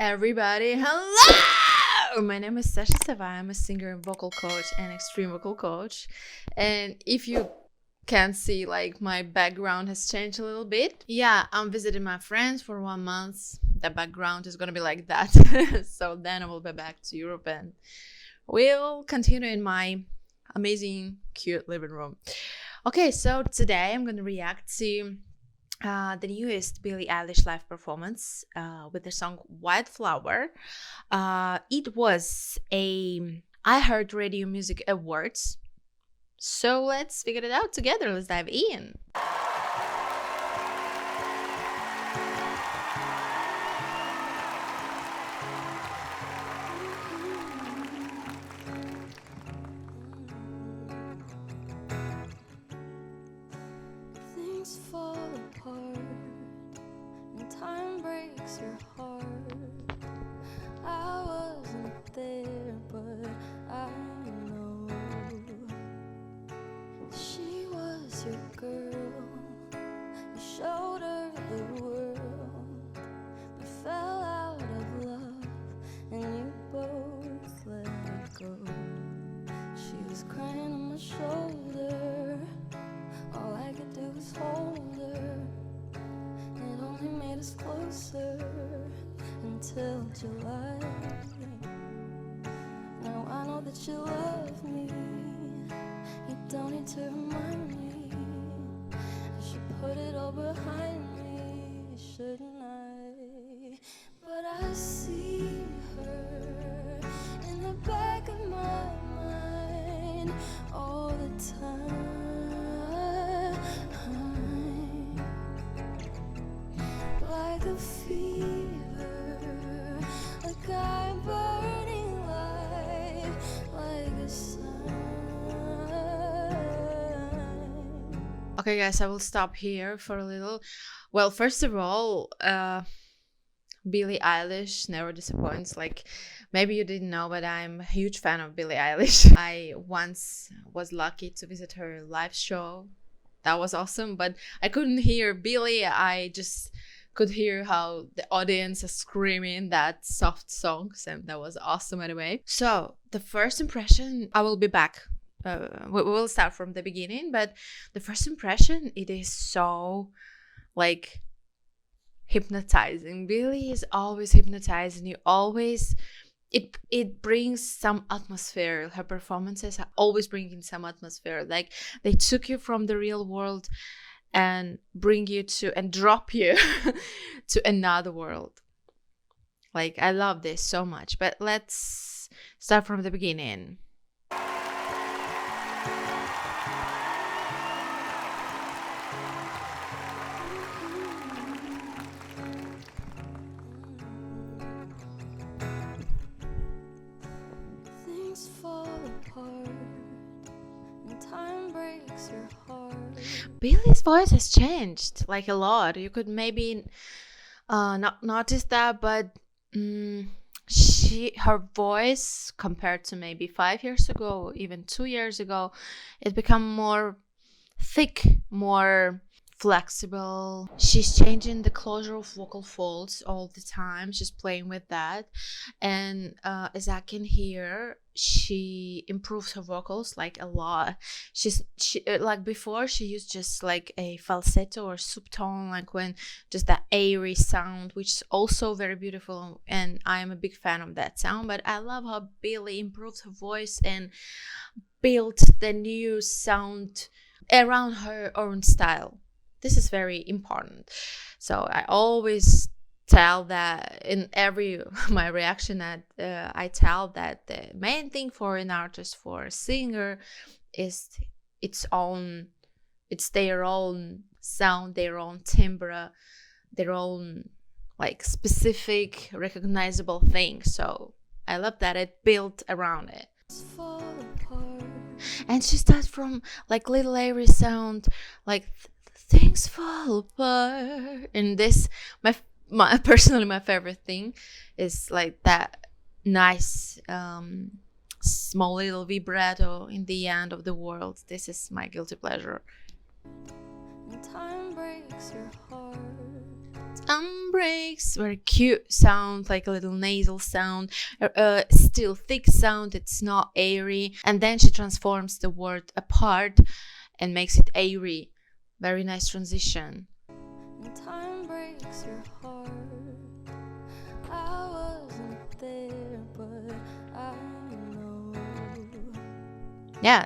Everybody, hello! My name is Sasha Sova. I'm a singer and vocal coach and extreme vocal coach. And if you can see, like, my background has changed a little bit. Yeah, I'm visiting my friends for 1 month. The background is gonna be like that. So then I will be back to Europe and we'll continue in my amazing, cute living room. Okay, so today I'm gonna react to the newest Billie Eilish live performance with the song Wildflower. It was a iHeartRadio Music Awards. So let's figure it out together. Let's dive in. Things fall apart and time breaks your heart. I wasn't there, but I know she was your girl. You showed her the world, but fell out of love, and you both let her go. She was crying on my shoulder. All I could do was hold her. It only made us closer until July. Now I know that you love me. You don't need to remind me. I should put it all behind me, shouldn't I? But I see her in the back of my mind all the time. Like a fever, like I'm burning light, like a sun. Okay, guys, I will stop here for a little. Well, first of all, Billie Eilish never disappoints. Like, maybe you didn't know, but I'm a huge fan of Billie Eilish. I once was lucky to visit her live show. That was awesome, but I couldn't hear Billie. I just could hear how the audience is screaming that soft songs, and that was awesome anyway. So the first impression, I will be back. We'll start from the beginning, but the first impression, it is so like hypnotizing. Billie is always hypnotizing you. Always, it brings some atmosphere. Her performances are always bringing some atmosphere. Like they took you from the real world and bring you to and drop you to another world. Like, I love this so much. But let's start from the beginning. Things fall apart and time breaks your heart. Billie's voice has changed like a lot. You could maybe not notice that, but her voice compared to maybe 5 years ago, even 2 years ago, it become more thick, more flexible. She's changing the closure of vocal folds all the time. She's playing with that, and as I can hear, she improves her vocals like a lot. She like before, she used just like a falsetto or subtone, like when just that airy sound, which is also very beautiful, and I am a big fan of that sound. But I love how Billie improved her voice and built the new sound around her own style. This is very important. So I always tell that in every my reaction that I tell that the main thing for an artist, for a singer, is it's their own sound, their own timbre, their own like specific recognizable thing. So I love that it built around it. Fall apart. And she starts from like little airy sound, like things fall apart. And this, my personally, my favorite thing is like that nice small little vibrato in the end of the world. This is my guilty pleasure. And time breaks your heart. breaks, very cute sound, like a little nasal sound, still thick sound, it's not airy. And then she transforms the word apart and makes it airy. Very nice transition. And time breaks your heart. I wasn't there, but I know. Yeah,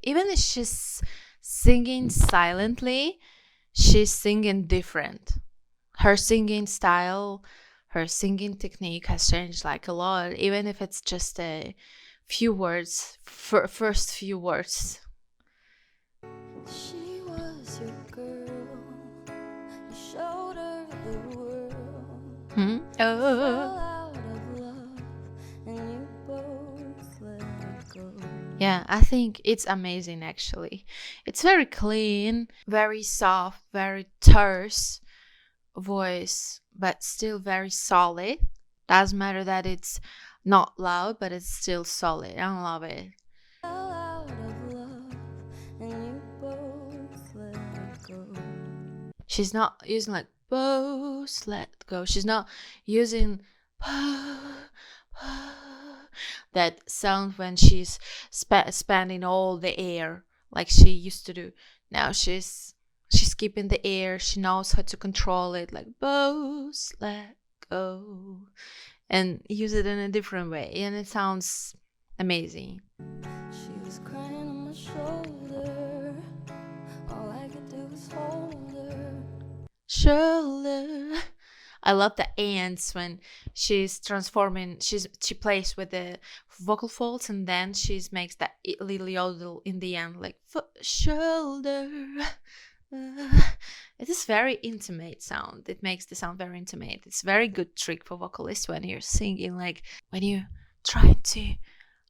even if she's singing silently, she's singing different. Her singing style, her singing technique has changed like a lot, even if it's just a few words, first few words. She was your girl. You showed her the world. Fell out of love, and you both let go. Yeah, I think it's amazing actually. It's very clean, very soft, very terse voice, but still very solid. Doesn't matter that it's not loud, but it's still solid. I love it. Fell out of love, and you both let go. She's not using like both let go. She's not using that sound when she's spending all the air like she used to do. Now she's keeping the air. She knows how to control it, like both let go, and use it in a different way, and it sounds amazing. She was crying on my shoulder. All I could do was hold her. Shoulder. I love the ends when she's transforming. She plays with the vocal folds, and then she makes that little yodel in the end, like shoulder. It is very intimate sound. It makes the sound very intimate. It's a very good trick for vocalists when you're singing, like when you try to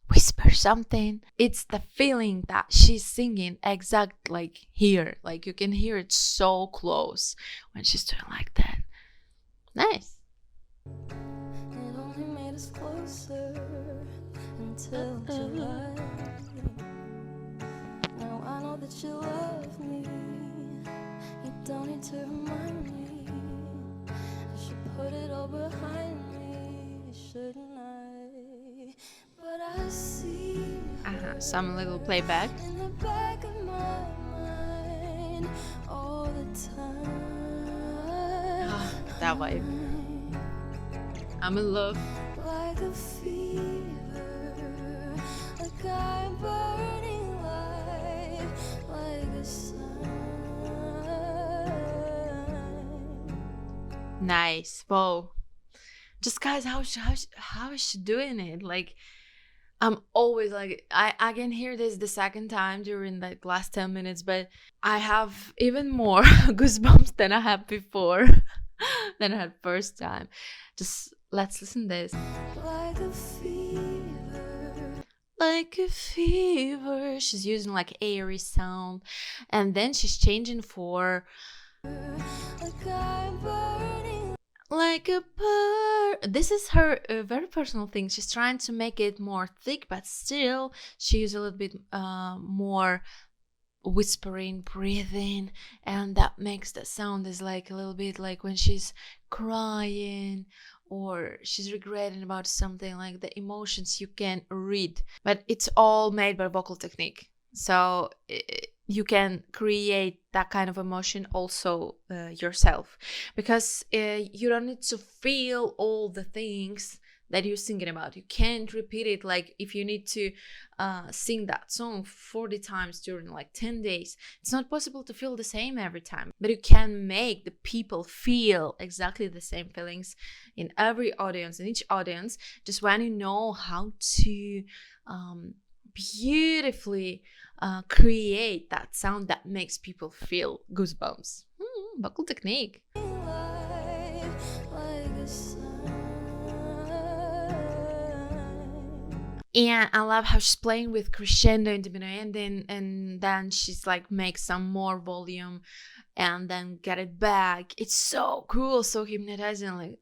whisper something. It's the feeling that she's singing exact like here. Like you can hear it so close when she's doing like that. Nice. It only made us closer until July. Now I know that you love me. You don't need to remind me. I should put it all behind me, shouldn't I? But I see Some little playback. in the back of my mind all the time. That vibe. I'm in love. Like a fever, like I'm burning light, like a sun. Nice. Whoa. Just guys, how is she doing it? Like, I'm always like, I can hear this the second time during the last 10 minutes, but I have even more goosebumps than I had before, than I had first time. Just let's listen to this. Like a fever, Like a fever. She's using like airy sound, and then she's changing for like I'm burning. like a bird. This is her very personal thing. She's trying to make it more thick, but still she uses a little bit more whispering, breathing, and that makes the sound is like a little bit like when she's crying or she's regretting about something, like the emotions you can read. But it's all made by vocal technique, so you can create that kind of emotion also yourself, because you don't need to feel all the things that you're singing about. You can't repeat it. Like if you need to sing that song 40 times during like 10 days, it's not possible to feel the same every time, but you can make the people feel exactly the same feelings in every audience, in each audience, just when you know how to beautifully create that sound that makes people feel goosebumps. Vocal technique. And I love how she's playing with crescendo and diminuendo, and then she's like make some more volume and then get it back. It's so cool, so hypnotizing, like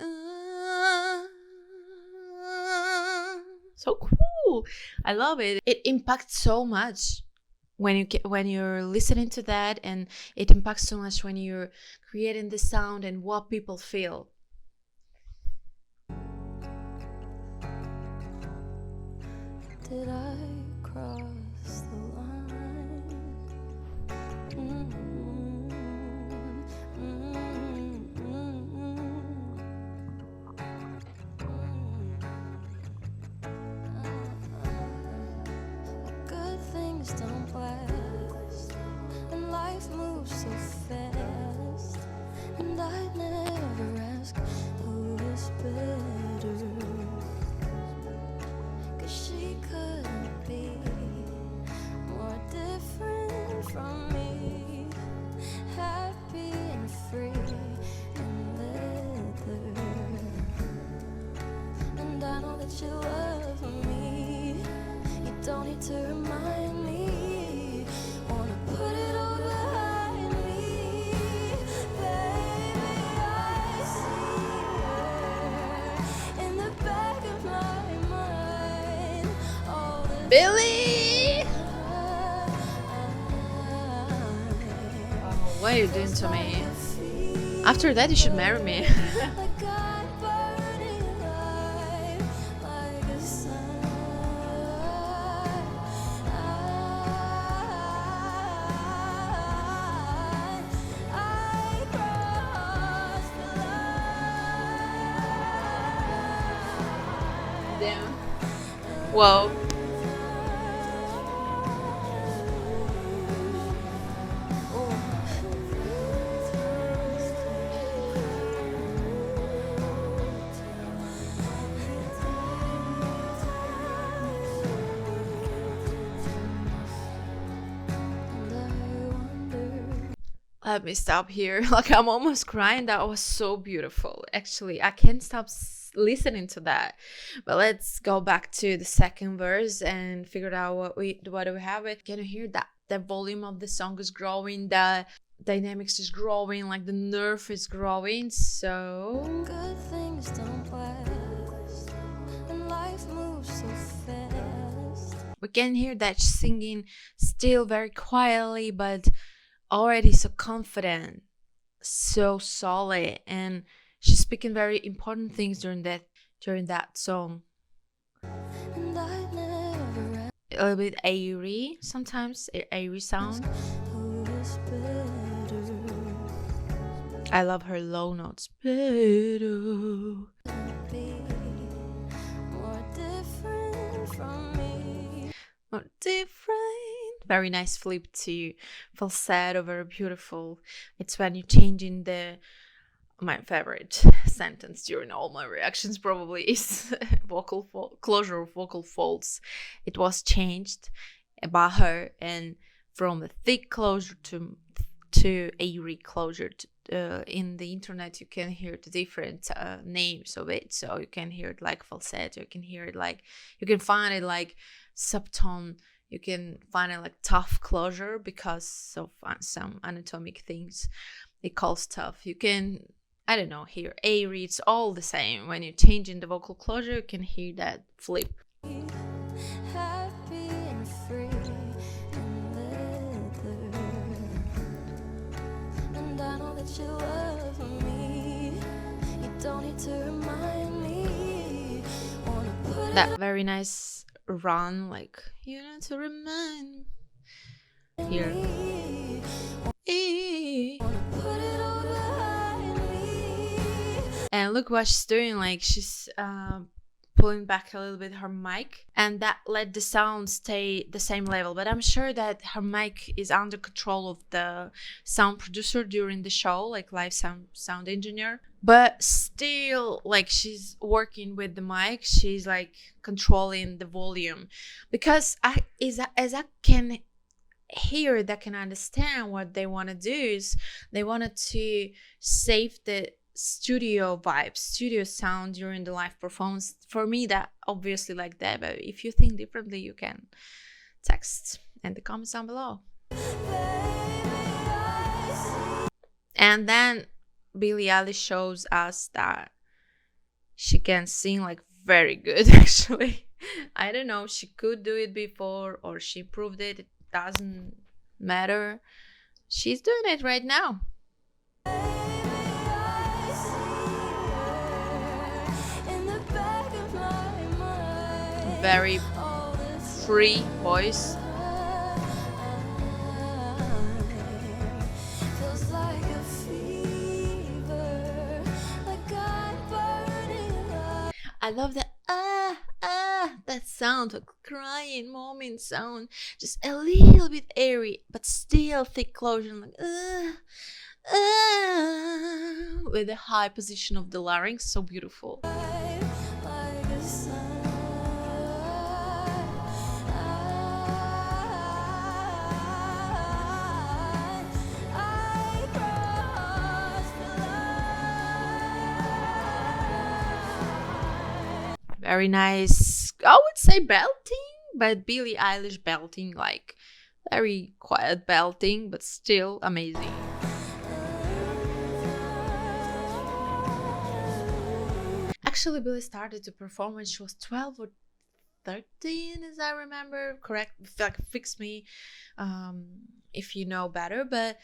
so cool. I love it. It impacts so much. when you're listening to that, and it impacts so much when you're creating the sound and what people feel. Did I cross the line? Good things don't last, and life moves so fast, and I'd never ask who is better, 'cause she couldn't be more different from me, happy and free and leather, and I know that you love me, you don't need to remind me, wanna put it all behind me, baby, I see her in the back of my mind, all the Billie! Oh, what are you doing to me? After that, you should marry me. like God burning alive, like a sun. I crossed the line. Damn. Whoa. Let me stop here. Like, I'm almost crying. That was so beautiful. Actually, I can't stop listening to that. But let's go back to the second verse and figure out what do we have. Can you hear that? The volume of the song is growing. The dynamics is growing. Like, the nerve is growing. So Good things don't last, and life moves so fast. we can hear that she's singing still very quietly, but already so confident, so solid, and she's speaking very important things during that song. And I'd never ask A little bit airy sometimes, airy sound. who is better, I love her low notes. Better. be more different from me. More different. Very nice flip to falsetto, very beautiful. It's when you're changing my favorite sentence during all my reactions probably is closure of vocal folds. It was changed by her, and from a thick closure to airy closure. In the internet, you can hear the different names of it. So you can hear it like falsetto. You can hear it like, you can find it like subtone. You can find it like tough closure because of some anatomic things it calls tough. You can, I don't know, hear airy. It's all the same. When you're changing the vocal closure, you can hear that flip. Happy and free and leather, and I know that you love me, you don't need to remind me, wanna put That very nice run, like, you need to remind here. wanna put it all behind me. And look what she's doing, like she's pulling back a little bit her mic, and that let the sound stay the same level. But I'm sure that her mic is under control of the sound producer during the show, like live sound engineer. But still, like, she's working with the mic, she's like controlling the volume, because as I can hear, that can understand what they want to do is they wanted to save the studio vibe, studio sound during the live performance. For me, that obviously like that, but if you think differently, you can text in the comments down below. And then Billie Eilish shows us that she can sing like very good. Actually, I don't know, she could do it before or she proved it. doesn't matter. She's doing it right now. Very free voice. I love that that sound, a crying moment sound, just a little bit airy, but still thick closure, like with the high position of the larynx, so beautiful. Very nice, I would say belting, but Billie Eilish belting, like very quiet belting, but still amazing. Actually, Billie started to perform when she was 12 or 13, as I remember. Correct, like, fix me if you know better. But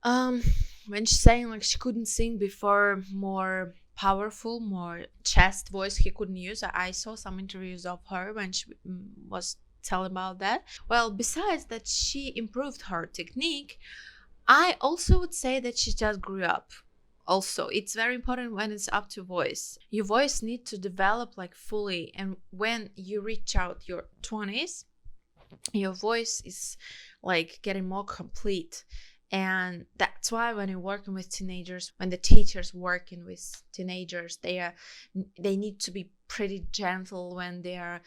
when she's saying like she couldn't sing before, more powerful, more chest voice he couldn't use. I saw some interviews of her when she was telling about that. Well, besides that she improved her technique, I also would say that she just grew up. Also, it's very important when it's up to voice. Your voice needs to develop like fully, and when you reach out your 20s, your voice is like getting more complete. And that's why when you're working with teenagers, when the teachers working with teenagers, they need to be pretty gentle when they are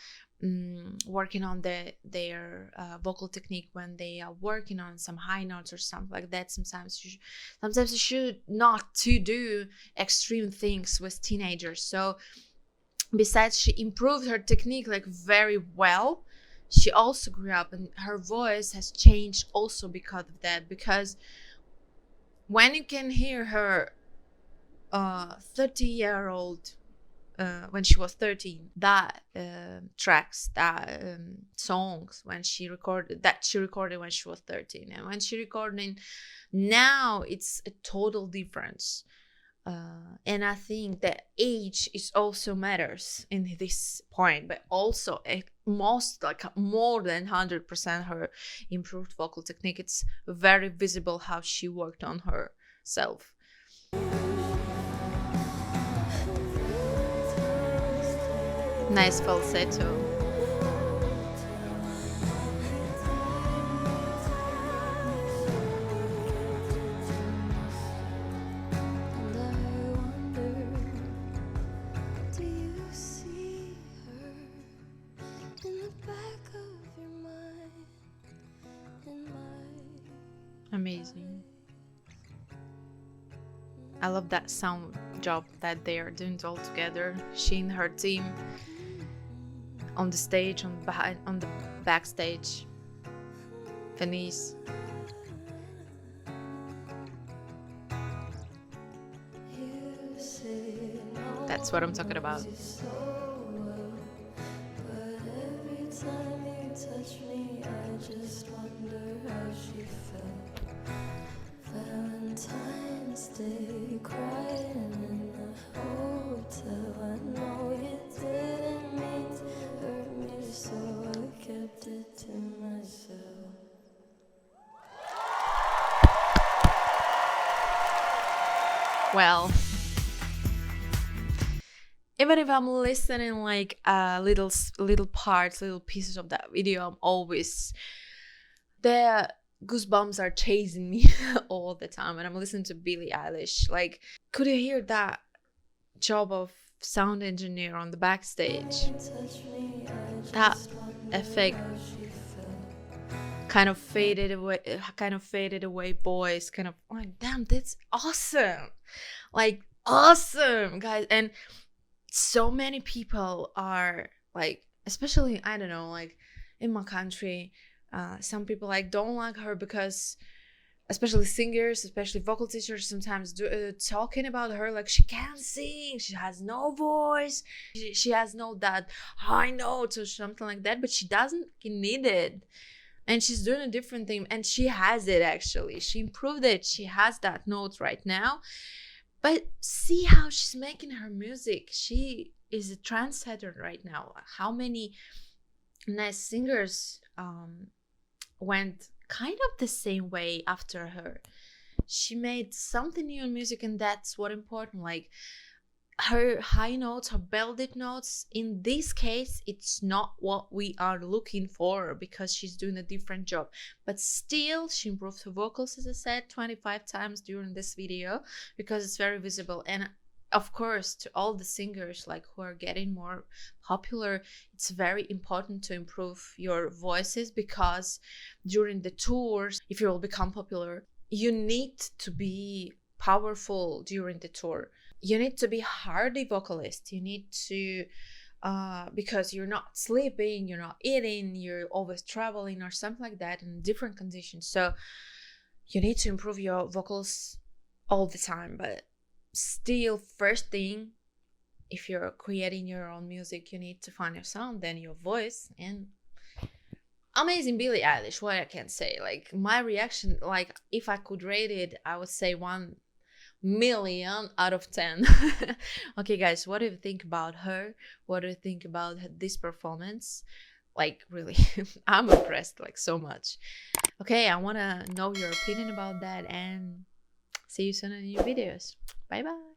working on their vocal technique, when they are working on some high notes or something like that. Sometimes you should not to do extreme things with teenagers. So besides she improved her technique like very well, she also grew up, and her voice has changed also because of that. Because when you can hear her 30-year-old, when she was 13, that tracks, that songs when she recorded when she was 13, and when she recording now, it's a total difference. And I think that age is also matters in this point, but also more than 100% her improved vocal technique. It's very visible how she worked on herself. Nice falsetto. Amazing. I love that sound job that they are doing all together. She and her team on the stage, on the backstage. Venice. That's what I'm talking about. Valentine's Day, crying in the hotel. I know you didn't mean to hurt me, so I kept it to myself. Well, even if I'm listening like little parts, little pieces of that video, I'm always there. Goosebumps are chasing me all the time when I'm listening to Billie Eilish. Like, could you hear that job of sound engineer on the backstage? That effect kind of faded away voice, kind of like, damn, that's awesome. Like, awesome, guys. And so many people are like, especially, I don't know, like in my country, some people like don't like her because, especially singers, especially vocal teachers, sometimes talking about her like she can't sing, she has no voice, she has no that high notes or something like that, but she doesn't need it. and she's doing a different thing, and she has it. Actually, she improved it. She has that note right now. But see how she's making her music. She is a trendsetter right now. How many nice singers went kind of the same way after her. She made something new in music, and that's what important. Like, her high notes, her belted notes, in this case it's not what we are looking for, because she's doing a different job. But still, she improved her vocals, as I said, 25 times during this video, because it's very visible. And of course, to all the singers like who are getting more popular, it's very important to improve your voices, because during the tours, if you will become popular, you need to be powerful during the tour. You need to be hardy vocalist. You need to because you're not sleeping, you're not eating, you're always traveling or something like that in different conditions. So you need to improve your vocals all the time. But still, first thing, if you're creating your own music, you need to find your sound, then your voice. And amazing Billie Eilish, what I can say. Like, my reaction, like, if I could rate it, I would say 1,000,000 out of 10. Okay, guys, what do you think about her? What do you think about this performance? Like, really, I'm impressed, like, so much. Okay, I want to know your opinion about that, and see you soon in new videos. Bye bye.